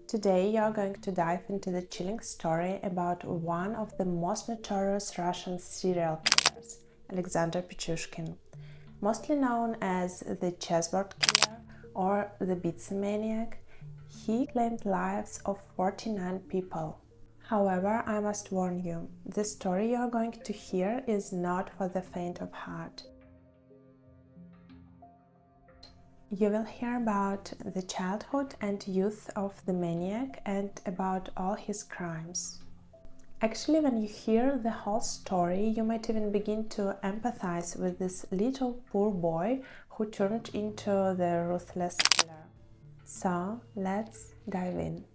Today you are going to dive into the chilling story about one of the most notorious Russian serial killers, Alexander Pichushkin. Mostly known as the Chessboard Killer or the Bitsa Maniac, he claimed lives of 49 people. However, I must warn you, the story you are going to hear is not for the faint of heart. You will hear about the childhood and youth of the maniac and about all his crimes. Actually, when you hear the whole story, you might even begin to empathize with this little poor boy who turned into the ruthless killer. So, let's dive in.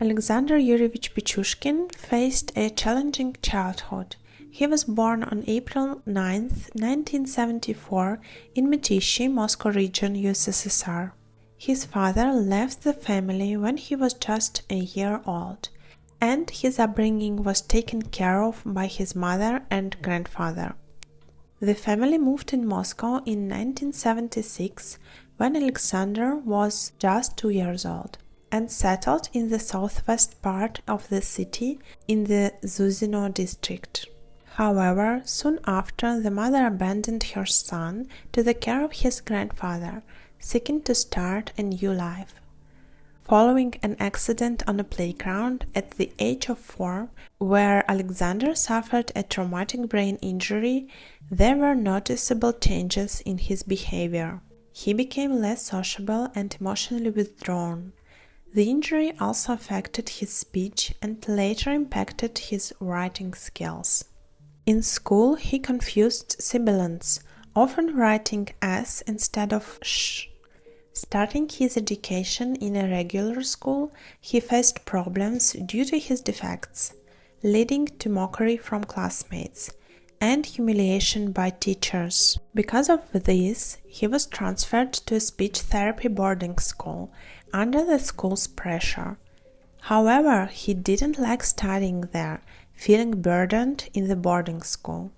Alexander Yuryevich Pichushkin faced a challenging childhood. He was born on April 9, 1974 in Mytishi, Moscow region, USSR. His father left the family when he was just a year old, and his upbringing was taken care of by his mother and grandfather. The family moved in Moscow in 1976 when Alexander was just 2 years old, and settled in the southwest part of the city in the Zuzino district. However, soon after, the mother abandoned her son to the care of his grandfather, seeking to start a new life. Following an accident on a playground at the age of 4, where Alexander suffered a traumatic brain injury, there were noticeable changes in his behavior. He became less sociable and emotionally withdrawn. The injury also affected his speech and later impacted his writing skills. In school, he confused sibilants, often writing S instead of sh. Starting his education in a regular school, he faced problems due to his defects, leading to mockery from classmates and humiliation by teachers. Because of this, he was transferred to a speech therapy boarding school under the school's pressure. However, he didn't like studying there, feeling burdened in the boarding school.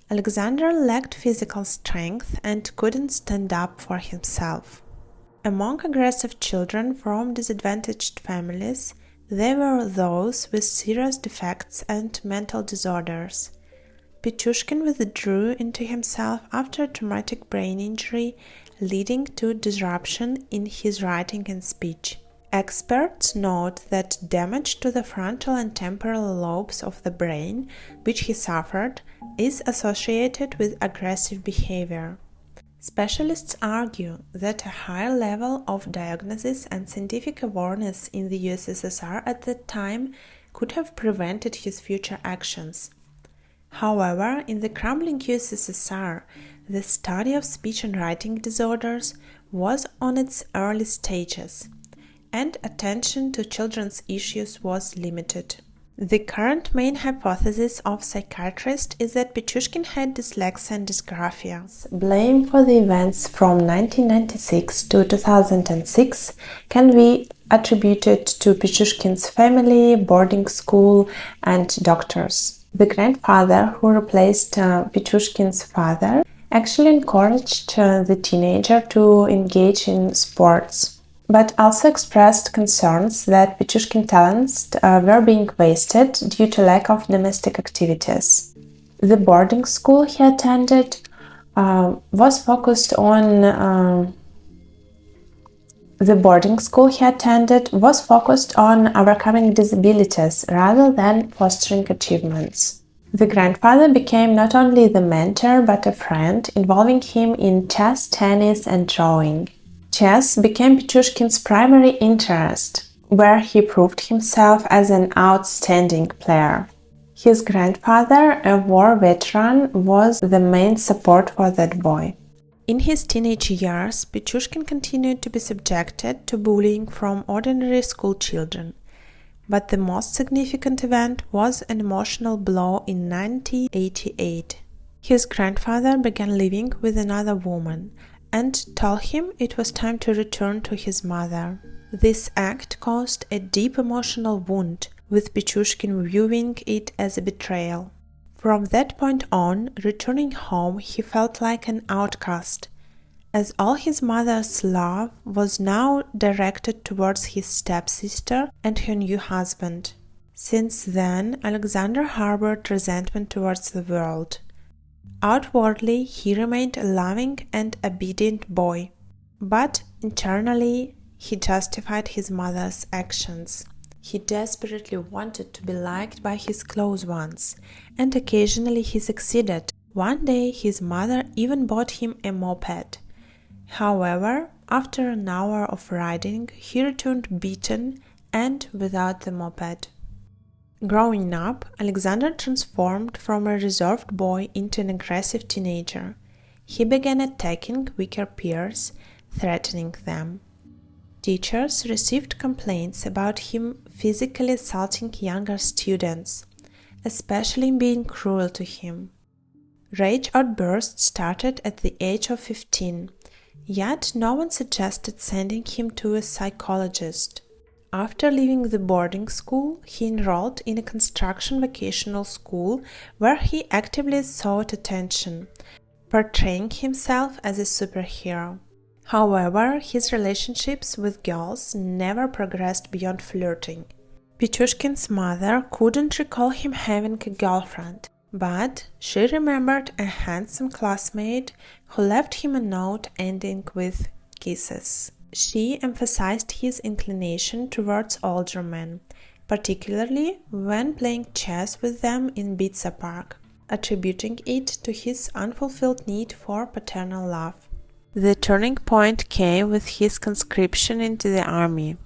Alexander lacked physical strength and couldn't stand up for himself. Among aggressive children from disadvantaged families, there were those with serious defects and mental disorders. Pichushkin withdrew into himself after a traumatic brain injury, leading to disruption in his writing and speech. Experts note that damage to the frontal and temporal lobes of the brain, which he suffered, is associated with aggressive behavior. Specialists argue that a higher level of diagnosis and scientific awareness in the USSR at that time could have prevented his future actions. However, in the crumbling USSR, the study of speech and writing disorders was on its early stages, and attention to children's issues was limited. The current main hypothesis of psychiatrists is that Pichushkin had dyslexia and dysgraphia. Blame for the events from 1996 to 2006 can be attributed to Pichushkin's family, boarding school, and doctors. The grandfather who replaced Pichushkin's father actually encouraged the teenager to engage in sports, but also expressed concerns that Pichushkin's talents were being wasted due to lack of domestic activities. The boarding school he attended was focused on overcoming disabilities rather than fostering achievements. The grandfather became not only the mentor but a friend, involving him in chess, tennis, and drawing. Chess became Pichushkin's primary interest, where he proved himself as an outstanding player. His grandfather, a war veteran, was the main support for that boy. In his teenage years, Pichushkin continued to be subjected to bullying from ordinary school children. But the most significant event was an emotional blow in 1988. His grandfather began living with another woman and told him it was time to return to his mother. This act caused a deep emotional wound, with Pichushkin viewing it as a betrayal. From that point on, returning home, he felt like an outcast, as all his mother's love was now directed towards his stepsister and her new husband. Since then, Alexander harbored resentment towards the world. Outwardly, he remained a loving and obedient boy, but internally, he justified his mother's actions. He desperately wanted to be liked by his close ones, and occasionally he succeeded. One day, his mother even bought him a moped. However, after an hour of riding, he returned beaten and without the moped. Growing up, Alexander transformed from a reserved boy into an aggressive teenager. He began attacking weaker peers, threatening them. Teachers received complaints about him physically assaulting younger students, especially being cruel to him. Rage outbursts started at the age of 15, yet no one suggested sending him to a psychologist. After leaving the boarding school, he enrolled in a construction vocational school where he actively sought attention, portraying himself as a superhero. However, his relationships with girls never progressed beyond flirting. Pichushkin's mother couldn't recall him having a girlfriend, but she remembered a handsome classmate who left him a note ending with kisses. She emphasized his inclination towards older men, particularly when playing chess with them in Bitsa Park, attributing it to his unfulfilled need for paternal love. The turning point came with his conscription into the army.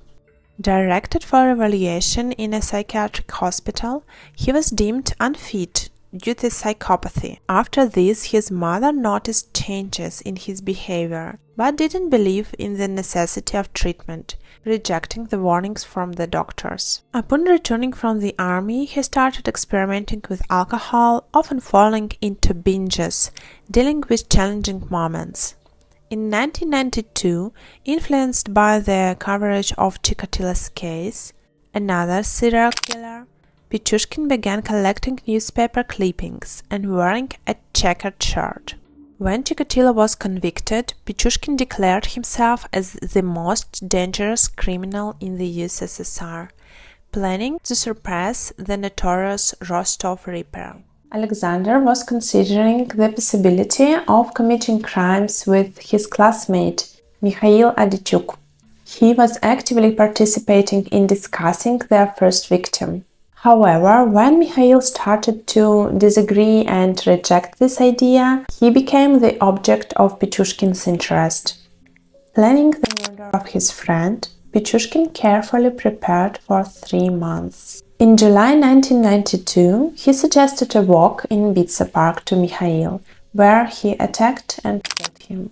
Directed for evaluation in a psychiatric hospital, he was deemed unfit due to psychopathy. After this, his mother noticed changes in his behavior, but didn't believe in the necessity of treatment, rejecting the warnings from the doctors. Upon returning from the army, he started experimenting with alcohol, often falling into binges, dealing with challenging moments. In 1992, influenced by the coverage of Chikatilo's case, another serial killer, Pichushkin began collecting newspaper clippings and wearing a checkered shirt. When Chikatilo was convicted, Pichushkin declared himself as the most dangerous criminal in the USSR, planning to surpass the notorious Rostov Ripper. Alexander was considering the possibility of committing crimes with his classmate, Mikhail Adichuk. He was actively participating in discussing their first victim. However, when Mikhail started to disagree and reject this idea, he became the object of Pichushkin's interest. Planning the murder of his friend, Pichushkin carefully prepared for 3 months. In July 1992, he suggested a walk in Bitsa Park to Mikhail, where he attacked and killed him.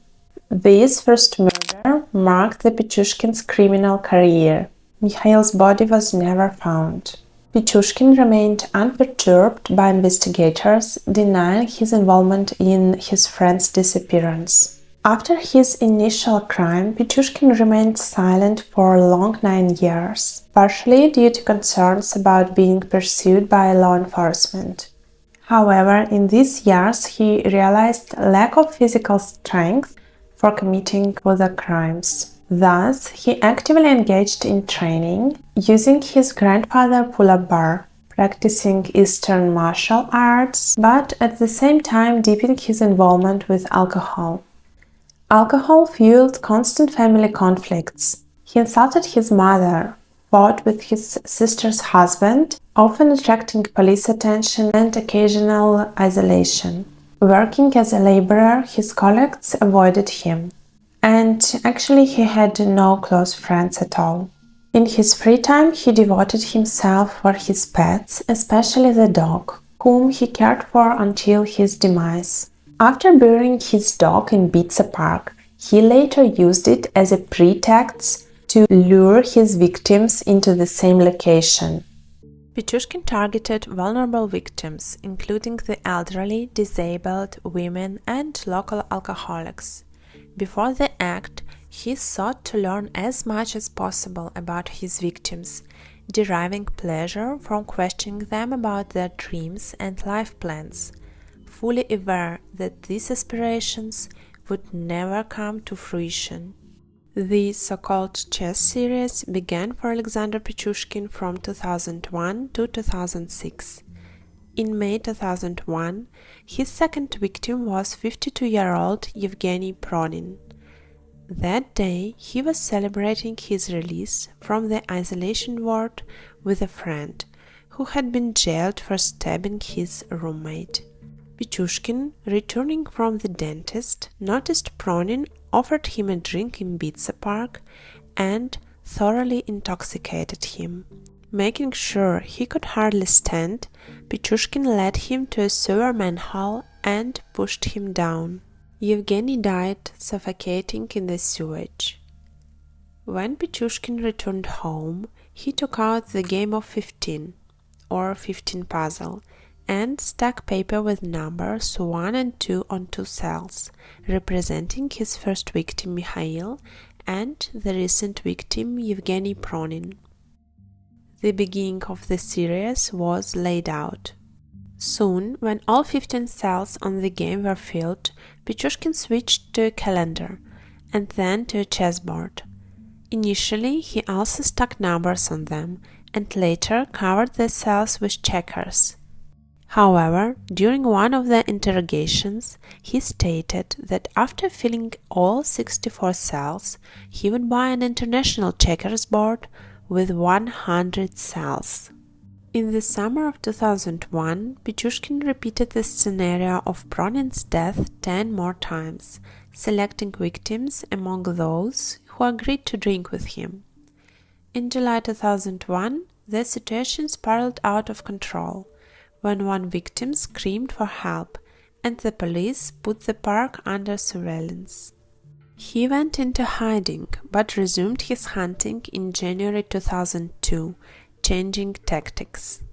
This first murder marked the Pichushkin's criminal career. Mikhail's body was never found. Pichushkin remained unperturbed by investigators, denying his involvement in his friend's disappearance. After his initial crime, Pichushkin remained silent for a long 9 years, partially due to concerns about being pursued by law enforcement. However, in these years he realized lack of physical strength for committing further crimes. Thus, he actively engaged in training, using his grandfather's pull-up bar, practicing Eastern martial arts, but at the same time deepening his involvement with alcohol. Alcohol fueled constant family conflicts. He insulted his mother, fought with his sister's husband, often attracting police attention and occasional isolation. Working as a laborer, his colleagues avoided him. And actually, he had no close friends at all. In his free time, he devoted himself for his pets, especially the dog, whom he cared for until his demise. After burying his dog in Bitsa Park, he later used it as a pretext to lure his victims into the same location. Pichushkin targeted vulnerable victims, including the elderly, disabled, women, and local alcoholics. Before the act, he sought to learn as much as possible about his victims, deriving pleasure from questioning them about their dreams and life plans, fully aware that these aspirations would never come to fruition. The so-called chess series began for Alexander Pichushkin from 2001 to 2006. In May 2001, his second victim was 52-year-old Yevgeny Pronin. That day, he was celebrating his release from the isolation ward with a friend who had been jailed for stabbing his roommate. Pichushkin, returning from the dentist, noticed Pronin offered him a drink in Bitsa Park and thoroughly intoxicated him. Making sure he could hardly stand, Pichushkin led him to a sewer manhole and pushed him down. Yevgeny died suffocating in the sewage. When Pichushkin returned home, he took out the game of 15, or 15 puzzle, and stuck paper with numbers 1 and 2 on 2 cells, representing his first victim Mikhail and the recent victim Yevgeny Pronin. The beginning of the series was laid out. Soon, when all 15 cells on the game were filled, Pichushkin switched to a calendar, and then to a chessboard. Initially, he also stuck numbers on them, and later covered the cells with checkers. However, during one of the interrogations, he stated that after filling all 64 cells, he would buy an international checkers board with 100 cells. In the summer of 2001, Pichushkin repeated the scenario of Pronin's death 10 more times, selecting victims among those who agreed to drink with him. In July 2001, the situation spiraled out of control when one victim screamed for help and the police put the park under surveillance. He went into hiding but resumed his hunting in January 2002, changing tactics.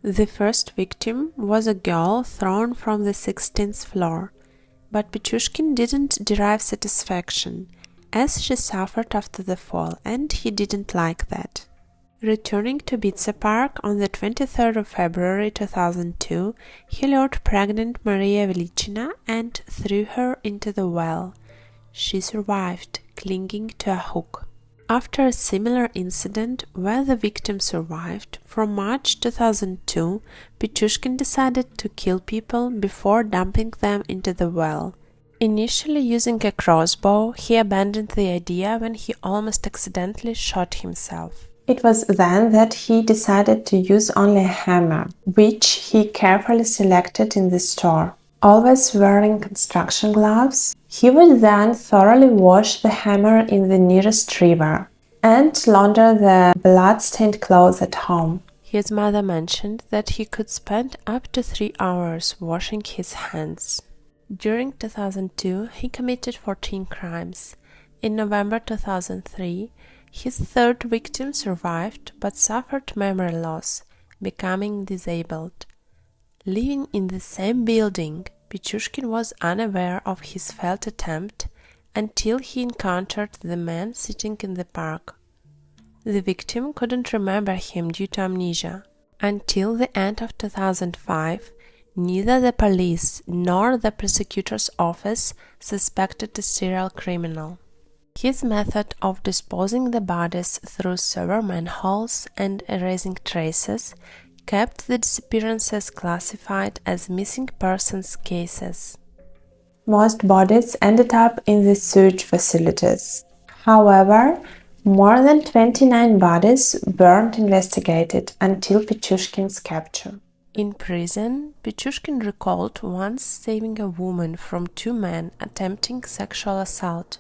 The first victim was a girl thrown from the 16th floor, but Pichushkin didn't derive satisfaction, as she suffered after the fall, and he didn't like that. Returning to Bitsa Park on the 23rd of February 2002, he lured pregnant Maria Velichina and threw her into the well. She survived, clinging to a hook. After a similar incident where the victim survived, from March 2002, Pichushkin decided to kill people before dumping them into the well. Initially using a crossbow, he abandoned the idea when he almost accidentally shot himself. It was then that he decided to use only a hammer, which he carefully selected in the store. Always wearing construction gloves, he would then thoroughly wash the hammer in the nearest river and launder the blood-stained clothes at home. His mother mentioned that he could spend up to 3 hours washing his hands. During 2002, he committed 14 crimes. In November 2003, his third victim survived but suffered memory loss, becoming disabled. Living in the same building, Pichushkin was unaware of his failed attempt until he encountered the man sitting in the park. The victim couldn't remember him due to amnesia. Until the end of 2005, neither the police nor the prosecutor's office suspected a serial criminal. His method of disposing the bodies through sewer manholes and erasing traces kept the disappearances classified as missing persons cases. Most bodies ended up in the sewage facilities. However, more than 29 bodies weren't investigated until Pichushkin's capture. In prison, Pichushkin recalled once saving a woman from 2 men attempting sexual assault.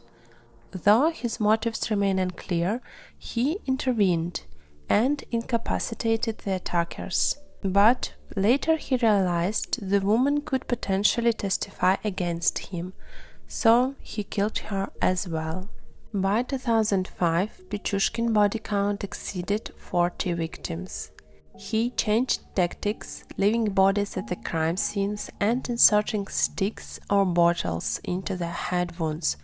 Though his motives remain unclear, he intervened and incapacitated the attackers. But later he realized the woman could potentially testify against him, so he killed her as well. By 2005, Pichushkin's body count exceeded 40 victims. He changed tactics, leaving bodies at the crime scenes and inserting sticks or bottles into the head wounds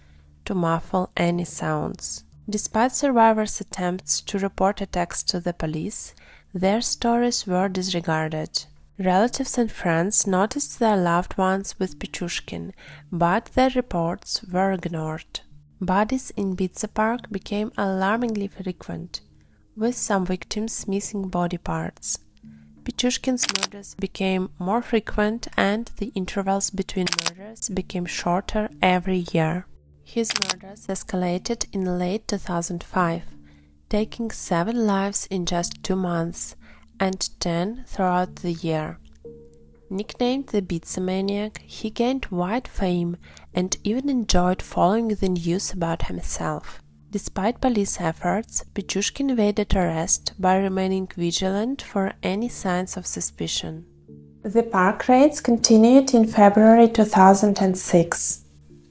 to muffle any sounds. Despite survivors' attempts to report attacks to the police, their stories were disregarded. Relatives and friends noticed their loved ones with Pichushkin, but their reports were ignored. Bodies in Bitsa Park became alarmingly frequent, with some victims missing body parts. Pichushkin's murders became more frequent and the intervals between murders became shorter every year. His murders escalated in late 2005, taking 7 lives in just 2 months and 10 throughout the year. Nicknamed the Bitsa Maniac, he gained wide fame and even enjoyed following the news about himself. Despite police efforts, Pichushkin evaded arrest by remaining vigilant for any signs of suspicion. The park raids continued in February 2006.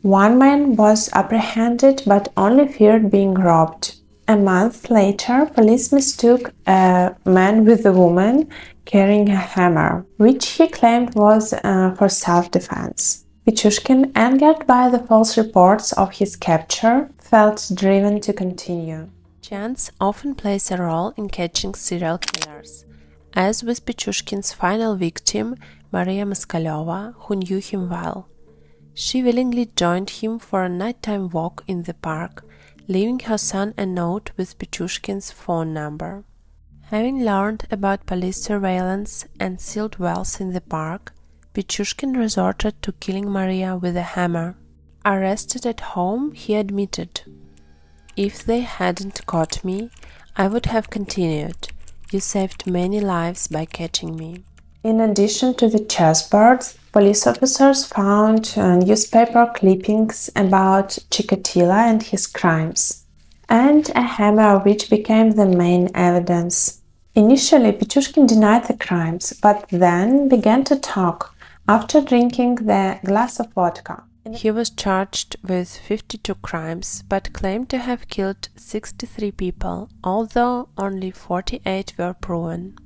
One man was apprehended but only feared being robbed. A month later, police mistook a man with a woman carrying a hammer, which he claimed was for self-defense. Pichushkin, angered by the false reports of his capture, felt driven to continue. Chance often plays a role in catching serial killers, as with Pichushkin's final victim, Maria Moskaleova, who knew him well. She willingly joined him for a nighttime walk in the park, leaving her son a note with Pichushkin's phone number. Having learned about police surveillance and sealed wells in the park, Pichushkin resorted to killing Maria with a hammer. Arrested at home, he admitted, "If they hadn't caught me, I would have continued. You saved many lives by catching me." In addition to the chessboards, police officers found newspaper clippings about Chikatilo and his crimes, and a hammer which became the main evidence. Initially, Pichushkin denied the crimes, but then began to talk after drinking the glass of vodka. He was charged with 52 crimes, but claimed to have killed 63 people, although only 48 were proven.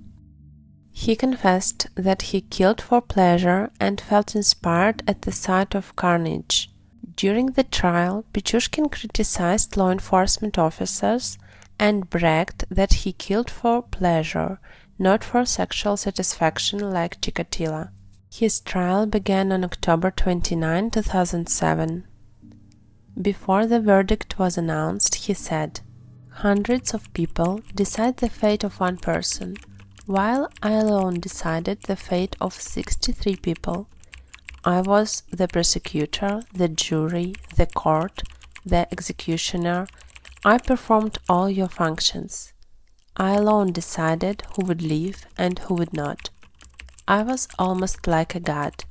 He confessed that he killed for pleasure and felt inspired at the sight of carnage. During the trial, Pichushkin criticized law enforcement officers and bragged that he killed for pleasure, not for sexual satisfaction like Chikatilo. His trial began on October 29, 2007. Before the verdict was announced, he said, "Hundreds of people decide the fate of one person, while I alone decided the fate of 63 people. I was the prosecutor, the jury, the court, the executioner. I performed all your functions. I alone decided who would live and who would not. I was almost like a god.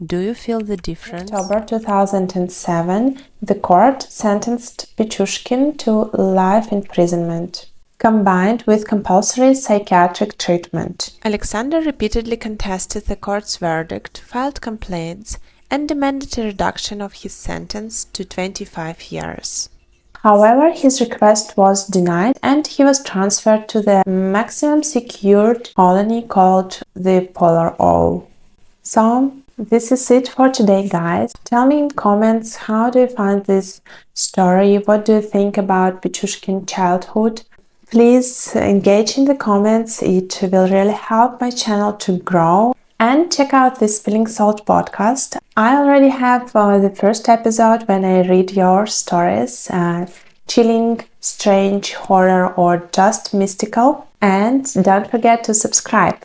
Do you feel the difference?" In October 2007, the court sentenced Pichushkin to life imprisonment, combined with compulsory psychiatric treatment. Alexander repeatedly contested the court's verdict, filed complaints, and demanded a reduction of his sentence to 25 years. However, his request was denied and he was transferred to the maximum secured colony called the Polar O. So, this is it for today, guys. Tell me in comments, how do you find this story? What do you think about Pichushkin's childhood? Please engage in the comments. It will really help my channel to grow. And check out the Spilling Salt podcast. I already have the first episode when I read your stories, chilling, strange, horror, or just mystical. And don't forget to subscribe.